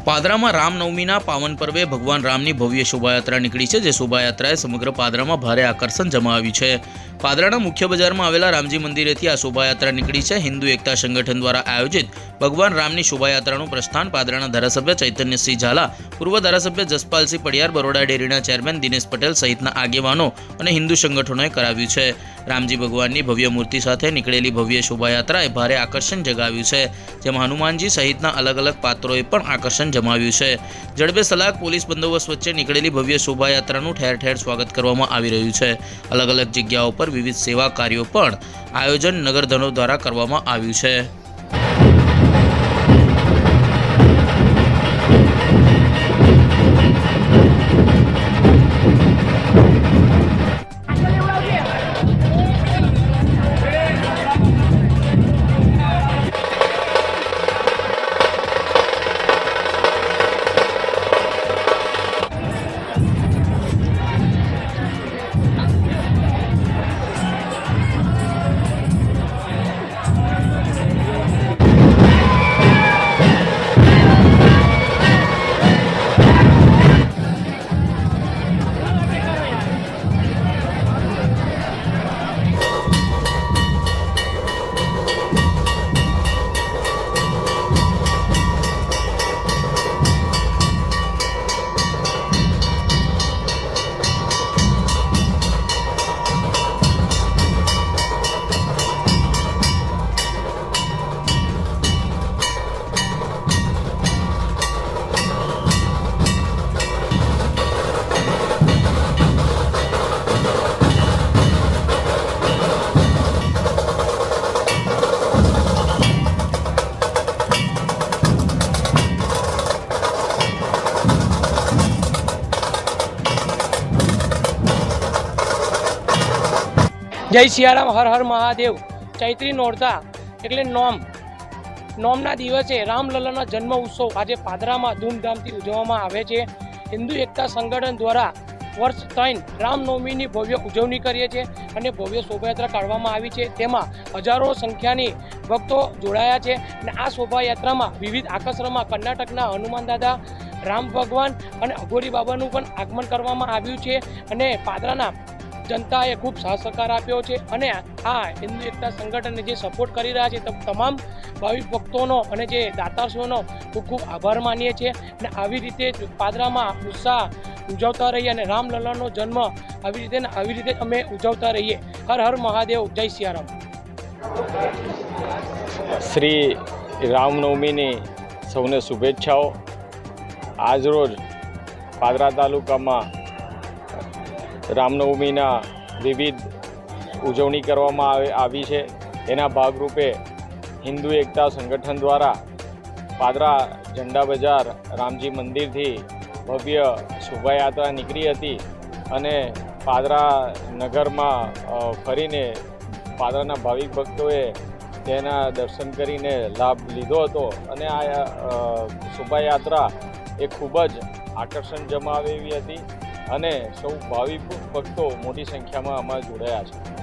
પાદરામાં રામનવમીના પાવન પર્વે ભગવાન રામની ભવ્ય શોભાયાત્રા નીકળી છે, જે શોભાયાત્રાએ સમગ્ર પાદરામાં ભારે આકર્ષણ જમાવ્યું છે। પાદરાના મુખ્ય બજારમાં આવેલા રામજી મંદિરેથી આ શોભાયાત્રા નીકળી છે। હિન્દુ એકતા સંગઠન દ્વારા આયોજિત ભગવાન રામની શોભાયાત્રાનું પ્રસ્થાન પાદરાના ધારાસભ્ય ચૈતન્યસિંહ ઝાલા, પૂર્વ ધારાસભ્ય જસપાલસિંહ પડિયાર, બરોડા ડેરીના ચેરમેન દિનેશ પટેલ સહિતના આગેવાનો અને હિન્દુ સંગઠનોએ કરાવ્યું છે। રામજી ભગવાનની ભવ્ય મૂર્તિ સાથે નીકળેલી ભવ્ય શોભાયાત્રાએ ભારે આકર્ષણ જગાવ્યું છે, જેમાં હનુમાનજી સહિતના અલગ અલગ પાત્રોએ પણ આકર્ષણ જમાવ્યું છે। જડબે સલાક પોલીસ બંદોબસ્ત વચ્ચે નીકળેલી ભવ્ય શોભાયાત્રાનું ઠેર ઠેર સ્વાગત કરવામાં આવી રહ્યું છે। અલગ અલગ જગ્યાઓ પર વિવિધ સેવા કાર્યો પણ આયોજન નગરજનો દ્વારા કરવામાં આવ્યું છે। જય સિયારામ, હર હર મહાદેવ। ચૈત્રી નોરતા એટલે નોમના દિવસે રામલલ્લાના જન્મ ઉત્સવ આજે પાદરામાં ધૂમધામથી ઉજવવામાં આવે છે। હિન્દુ એકતા સંગઠન દ્વારા વર્ષ 3 રામનવમીની ભવ્ય ઉજવણી કરીએ છીએ અને ભવ્ય શોભાયાત્રા કાઢવામાં આવી છે। તેમાં હજારો સંખ્યાની ભક્તો જોડાયા છે અને આ શોભાયાત્રામાં વિવિધ આકર્ષણમાં કર્ણાટકના હનુમાન દાદા, રામ ભગવાન અને અઘોરી બાબાનું પણ આગમન કરવામાં આવ્યું છે અને પાદરાના જનતાએ ખૂબ સાથ સહકાર આપ્યો છે અને આ હિન્દુ એકતા સંગઠનને જે સપોર્ટ કરી રહ્યા છે તમામ ભાવિક ભક્તોનો અને જે દાતાશ્રીઓનો ખૂબ ખૂબ આભાર માનીએ છીએ અને આવી રીતે પાદરામાં ઉત્સાહ ઉજવતા રહીએ અને રામલલ્લાનો જન્મ આવી રીતે અમે ઉજવતા રહીએ। હર હર મહાદેવ, જય સિયારામ। શ્રી રામનવમીની સૌને શુભેચ્છાઓ। આજરોજ પાદરા તાલુકામાં રામનવમીના વિવિધ ઉજવણી કરવામાં આવી છે। એના ભાગરૂપે હિન્દુ એકતા સંગઠન દ્વારા પાદરા ઝંડા બજાર રામજી મંદિરથી ભવ્ય શોભાયાત્રા નીકળી હતી અને પાદરા નગરમાં ફરીને પાદરાના ભાવિક ભક્તોએ તેના દર્શન કરીને લાભ લીધો હતો અને આ શોભાયાત્રા એ ખૂબ જ આકર્ષણ જમાવે એવી હતી અને સૌ ભાવિક ભક્તો મોટી સંખ્યામાં આમાં જોડાયા છે।